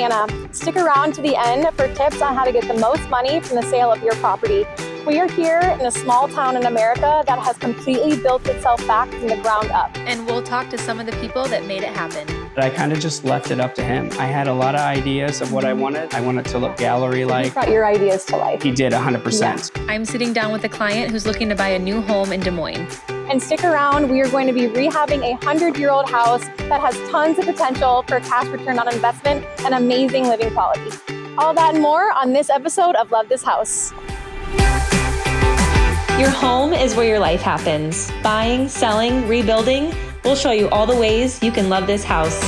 Hannah. Stick around to the end for tips on how to get the most money from the sale of your property. We are here in a small town in America that has completely built itself back from the ground up. And we'll talk to some of the people that made it happen. I kind of just left it up to him. I had a lot of ideas of what I wanted. I wanted to look gallery-like. He brought your ideas to life. He did 100%. Yeah. I'm sitting down with a client who's looking to buy a new home in Des Moines. And stick around, we are going to be rehabbing a 100-year-old house that has tons of potential for cash return on investment and amazing living quality. All that and more on this episode of Love This House. Your home is where your life happens. Buying, selling, rebuilding. We'll show you all the ways you can love this house.